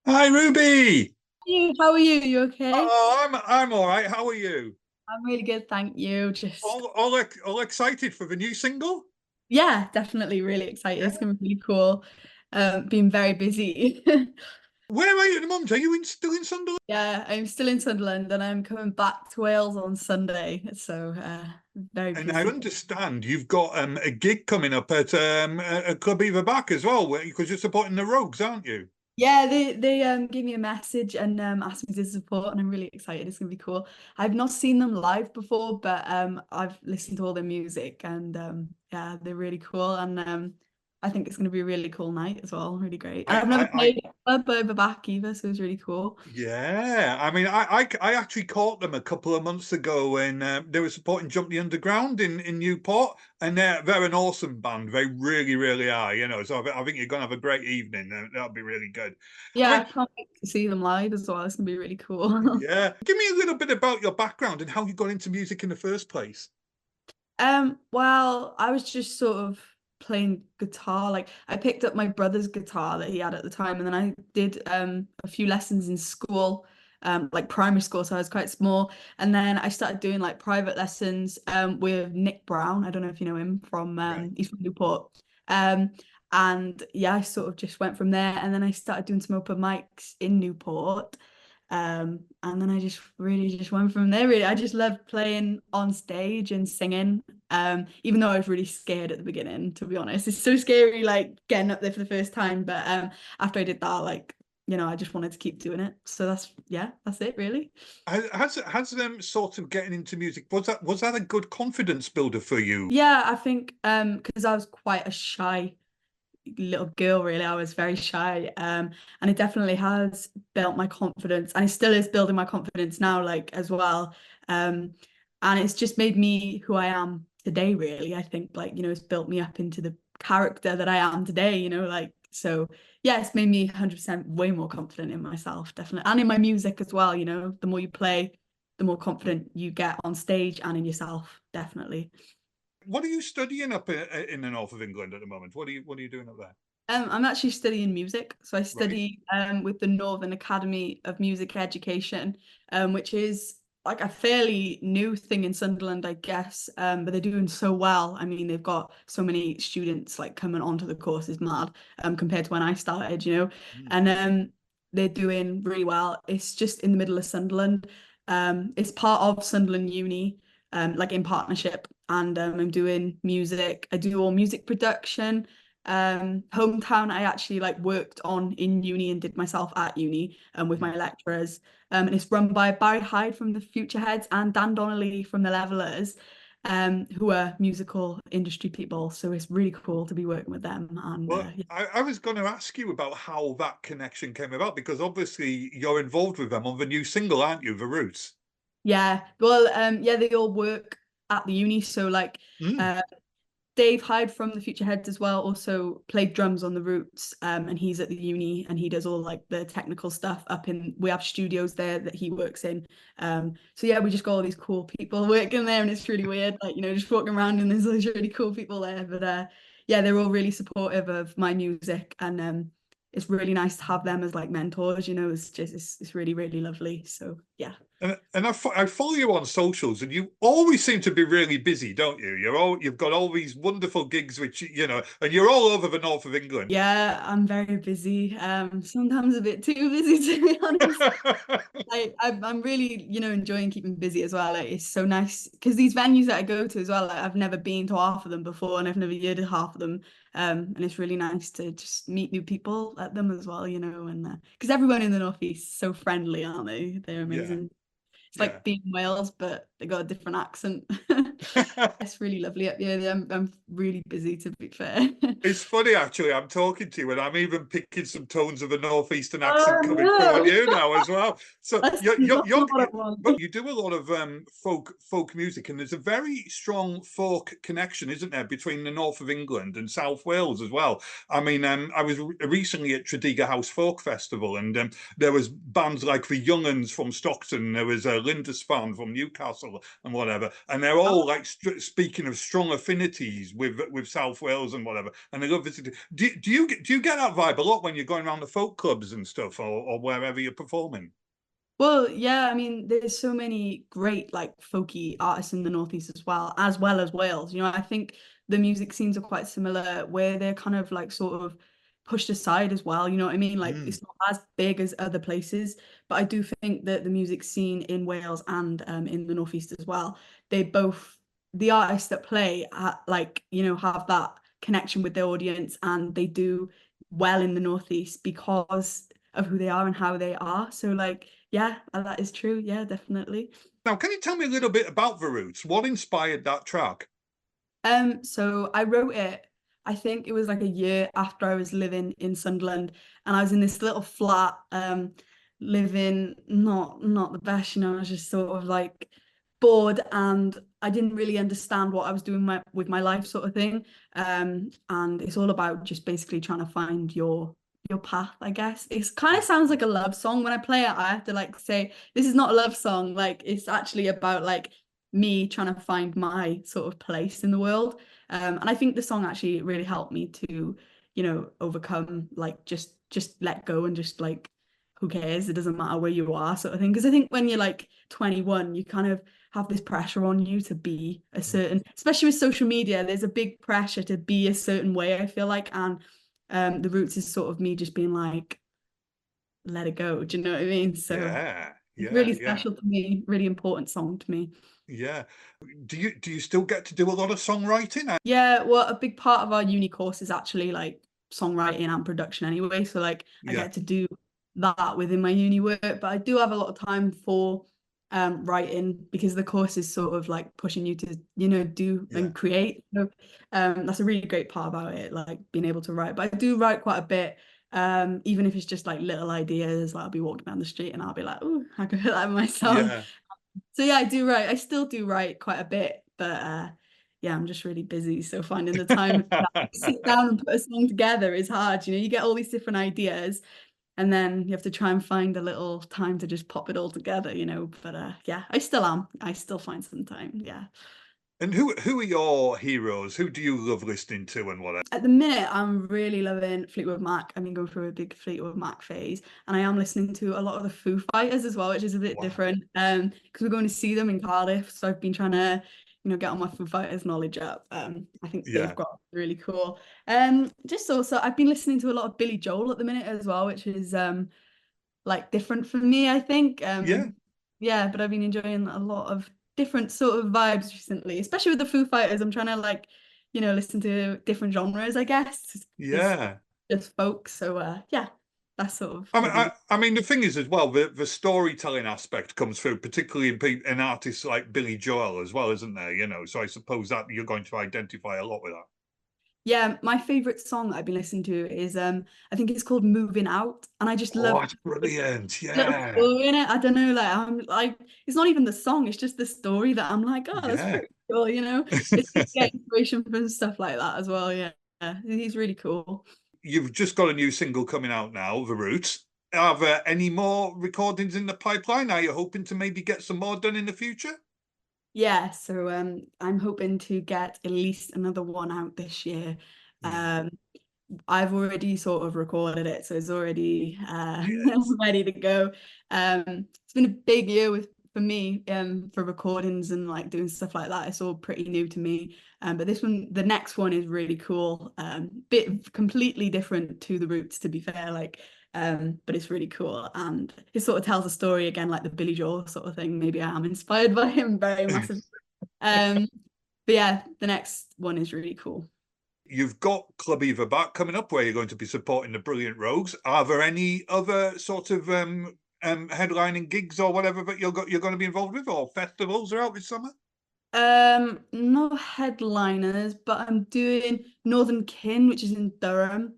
Hi, Ruby. You, how are you? You okay? I'm all right. How are you? I'm really good, thank you. All excited for the new single? Yeah, definitely really excited. Yeah. It's gonna be really cool. Been very busy. Where are you at the moment? Are you still in Sunderland? Yeah, I'm still in Sunderland and I'm coming back to Wales on Sunday. So very And I busy. understand you've got a gig coming up at a Club Either Back as well, because you're supporting the Rogues, aren't you? Yeah, they gave me a message and asked me to support, and I'm really excited. It's gonna be cool. I've not seen them live before, but I've listened to all their music and yeah, they're really cool. And I think it's gonna be a really cool night as well. Really great. And I, I've never I, I played a club over back either, so it's really cool. Yeah, I mean, I actually caught them a couple of months ago when they were supporting Jump the Underground in Newport, and they're an awesome band. They really, really are, So I think you're gonna have a great evening. That'll be really good. I Yeah, I mean, can't wait to see them live as well. It's gonna be really cool. yeah, give me a little bit about your background and how you got into music in the first place. Well, I was just sort of playing guitar. Like I picked up my brother's guitar that he had at the time, and then I did a few lessons in school, like primary school, so I was quite small. And then I started doing like private lessons with Nick Brown. I don't know if you know him from Right. he's from Newport. Um and yeah, I sort of just went from there, and then I started doing some open mics in Newport. And then I just really just went from there. Really, I just loved playing on stage and singing. Even though I was really scared at the beginning, to be honest. It's so scary, like getting up there for the first time. But after I did that, like, I just wanted to keep doing it. So that's it really. Has them sort of getting into music, was that a good confidence builder for you? Yeah, I think because I was quite a shy little girl, really. I was very shy. And it definitely has built my confidence, and it still is building my confidence now, like as well. Um, and it's just made me who I am today, really. I think, like, it's built me up into the character that I am today, like so yeah, it's made me 100% way more confident in myself, definitely. And in my music as well, the more you play, the more confident you get on stage and in yourself, definitely. What are you studying up in the north of England at the moment? What are you doing up there? I'm actually studying music. So I Right. study with the Northern Academy of Music Education, which is like a fairly new thing in Sunderland, I guess. But they're doing so well. I mean, they've got so many students like coming onto the course is mad, compared to when I started. Mm. And they're doing really well. It's just in the middle of Sunderland. It's part of Sunderland Uni, like in partnership. And I'm doing music. I do all music production. Hometown I actually like worked on in uni and did myself at uni with Mm. my lecturers. And it's run by Barry Hyde from the Futureheads and Dan Donnelly from the Levelers, who are musical industry people. So it's really cool to be working with them. And Well, yeah. I was going to ask you about how that connection came about because obviously you're involved with them on the new single, aren't you? The Roots. Yeah. Well, yeah, they all work at the uni. So like Mm. uh Dave Hyde from the Futureheads as well also played drums on the Roots, and he's at the uni and he does all like the technical stuff up in. We have studios there that he works in. So yeah, we just got all these cool people working there, and it's really weird, like just walking around and there's all these really cool people there. But yeah, they're all really supportive of my music, and it's really nice to have them as like mentors. It's really really lovely. So yeah. And I follow you on socials, and you always seem to be really busy, don't you? You've got all these wonderful gigs, which and you're all over the north of England. Yeah, I'm very busy. Sometimes a bit too busy to be honest. I'm really, enjoying keeping busy as well. Like, it's so nice because these venues that I go to as well, like, I've never been to half of them before, and I've never heard of half of them. And it's really nice to just meet new people at them as well, and because everyone in the Northeast is so friendly, aren't they? They're Yeah, amazing. It's yeah. like being in Wales, but they got a different accent. It's really lovely up here. I'm really busy, to be fair. It's funny actually. I'm talking to you, and I'm even picking some tones of a northeastern accent Oh coming through on no, you now as well. So that's not what I want. but you do a lot of folk music, and there's a very strong folk connection, isn't there, between the north of England and South Wales as well. I mean, I was recently at Tredegar House Folk Festival, and there was bands like the Young Uns from Stockton, there was Lindisfarne from Newcastle, and whatever, and they're all like speaking of strong affinities with South Wales and whatever, and they love visiting. Do you get that vibe a lot when you're going around the folk clubs and stuff, or wherever you're performing? Well, yeah, I mean, there's so many great like folky artists in the Northeast as well as Wales. You know, I think the music scenes are quite similar where they're kind of like sort of pushed aside as well. You know what I mean? Like Mm. it's not as big as other places, but I do think that the music scene in Wales and in the Northeast as well, they both the artists that play like, you know, have that connection with their audience and they do well in the Northeast because of who they are and how they are. So like yeah, that is true. Yeah, definitely. Now, can you tell me a little bit about the Roots? What inspired that track? So I wrote it, I think it was like a year after I was living in Sunderland and I was in this little flat, living not the best, you know, I was just sort of like bored and I didn't really understand what I was doing with my life sort of thing. And it's all about just basically trying to find your path, I guess. It kind of sounds like a love song. When I play it, I have to like say, this is not a love song. Like it's actually about like me trying to find my sort of place in the world. And I think the song actually really helped me to, you know, overcome like just let go and just like who cares? It doesn't matter where you are, sort of thing. Because I think when you're like 21, you kind of have this pressure on you to be a certain, especially with social media, there's a big pressure to be a certain way, I feel like. And the Roots is sort of me just being like, let it go. Do you know what I mean? So Yeah, it's yeah, really yeah, special to me, really important song to me. yeah. Do you still get to do a lot of songwriting? Yeah, well, a big part of our uni course is actually like songwriting and production anyway. So like I Yeah, get to do that within my uni work, but I do have a lot of time for writing because the course is sort of like pushing you to, you know, do yeah, and create. So that's a really great part about it, like being able to write. But I do write quite a bit. Even if it's just like little ideas, like I'll be walking down the street and I'll be like, oh, I could put that in my song. yeah. So yeah, I do write. I still do write quite a bit, but yeah, I'm just really busy. So finding the time to like, sit down and put a song together is hard. You know, you get all these different ideas, and then you have to try and find a little time to just pop it all together. You know, but yeah, I still am. I still find some time. Yeah. And who are your heroes? Who do you love listening to and whatever? At the minute, I'm really loving Fleetwood Mac. I've been going through a big Fleetwood Mac phase, and I am listening to a lot of the Foo Fighters as well, which is a bit Wow. different. Because we're going to see them in Cardiff, so I've been trying to, you know, get all my Foo Fighters knowledge up. I think they've Yeah, got really cool. Just also, I've been listening to a lot of Billy Joel at the minute as well, which is like different for me, I think. yeah, Yeah, but I've been enjoying a lot of different sort of vibes recently, especially with the Foo Fighters. I'm trying to like, you know, listen to different genres, I guess, because yeah. just folk. So yeah, that's sort of I mean, what I've been. I mean, the thing is as well, the storytelling aspect comes through, particularly in artists like Billy Joel as well, isn't there? You know, so I suppose that you're going to identify a lot with that. Yeah, my favorite song that I've been listening to is I think it's called Moving Out, and I just Oh, love it's brilliant. little Yeah, story in it. I don't know, like I'm like it's not even the song, it's just the story that I'm like, oh, that's yeah. pretty cool, you know. It's good to get inspiration from stuff like that as well. Yeah, yeah. He's really cool. You've just got a new single coming out now, The Roots. Are there any more recordings in the pipeline? Are you hoping to maybe get some more done in the future? Yeah, so I'm hoping to get at least another one out this year. Yeah, Um I've already sort of recorded it, so it's already yes, ready to go. It's been a big year with for me for recordings and like doing stuff like that. It's all pretty new to me. But this one, the next one is really cool. Bit completely different to the Roots, to be fair. Like, but it's really cool, and it sort of tells a story again, like the Billy Joel sort of thing. Maybe I am inspired by him very massive. Um, but yeah, the next one is really cool. You've got Club Eva back coming up where you're going to be supporting the Brilliant Rogues. Are there any other sort of headlining gigs or whatever that you're going to be involved with, or festivals are out this summer? No headliners, but I'm doing Northern Kin, which is in Durham.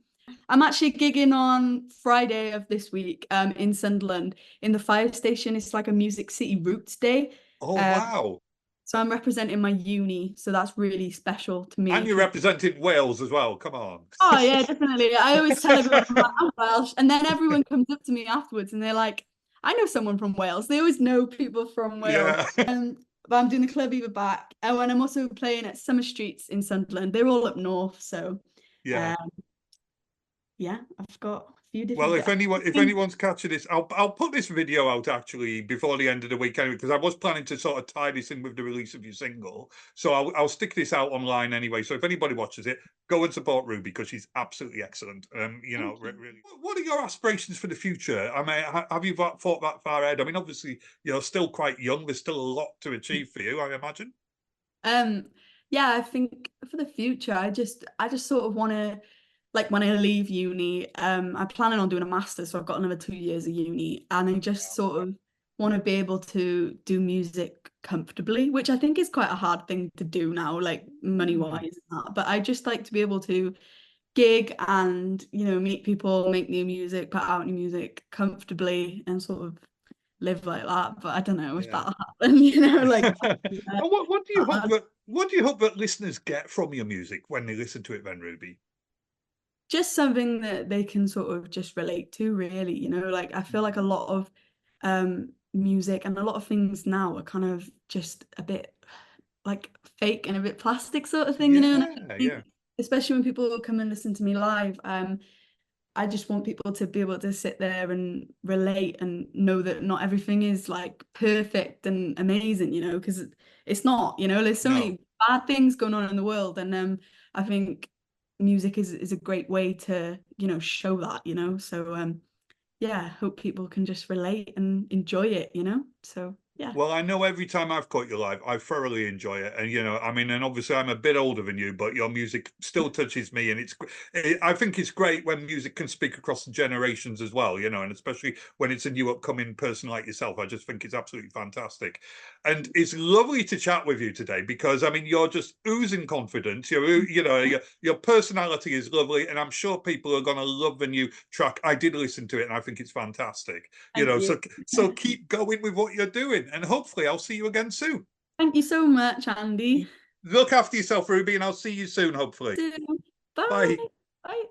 I'm actually gigging on Friday of this week, in Sunderland in the fire station. It's like a Music City Roots Day. Oh Um, wow! so I'm representing my uni, so that's really special to me And you're because representing Wales as well. Come on. oh yeah, definitely. I always tell everyone I'm like, I'm Welsh, and then everyone comes up to me afterwards and they're like, I know someone from Wales. They always know people from Wales. Yeah. but I'm doing the Club Eva back. And when I'm also playing at Summer Streets in Sunderland. They're all up north, so Yeah. um, yeah, I've got a few Well, different. if anyone's catching this, I'll put this video out actually before the end of the week anyway, because I was planning to sort of tie this in with the release of your single. So I'll stick this out online anyway. So if anybody watches it, go and support Ruby because she's absolutely excellent. You know, really. What are your aspirations for the future? I mean, have you thought that far ahead? I mean, obviously you're still quite young. There's still a lot to achieve for you, I imagine. Um, yeah, I think for the future, I just sort of want to, like when I leave uni, I'm planning on doing a master's, so I've got another 2 years of uni, and I just sort of want to be able to do music comfortably, which I think is quite a hard thing to do now, like money wise and that. But I just like to be able to gig and, meet people, make new music, put out new music comfortably and sort of live like that. But I don't know if Yeah. that'll happen, like And what do you hope that listeners get from your music when they listen to it then, Ruby? just something that they can sort of just relate to, really, like I feel like a lot of music and a lot of things now are kind of just a bit like fake and a bit plastic sort of thing, and I Yeah, yeah. think especially when people come and listen to me live, I just want people to be able to sit there and relate and know that not everything is like perfect and amazing, because it's not, there's so No. many bad things going on in the world. And I think music is a great way to, show that, So yeah, I hope people can just relate and enjoy it, So yeah. Well, I know every time I've caught you live, I thoroughly enjoy it. And, I mean, and obviously I'm a bit older than you, but your music still touches me. And I think it's great when music can speak across the generations as well, and especially when it's a new upcoming person like yourself. I just think it's absolutely fantastic. And it's lovely to chat with you today because, I mean, you're just oozing confidence. Your personality is lovely. And I'm sure people are going to love the new track. I did listen to it and I think it's fantastic. Thank you. So keep going with what you're doing. And hopefully I'll see you again soon. Thank you so much, Andy. Look after yourself, Ruby, and I'll see you soon, hopefully. Bye. Bye. Bye.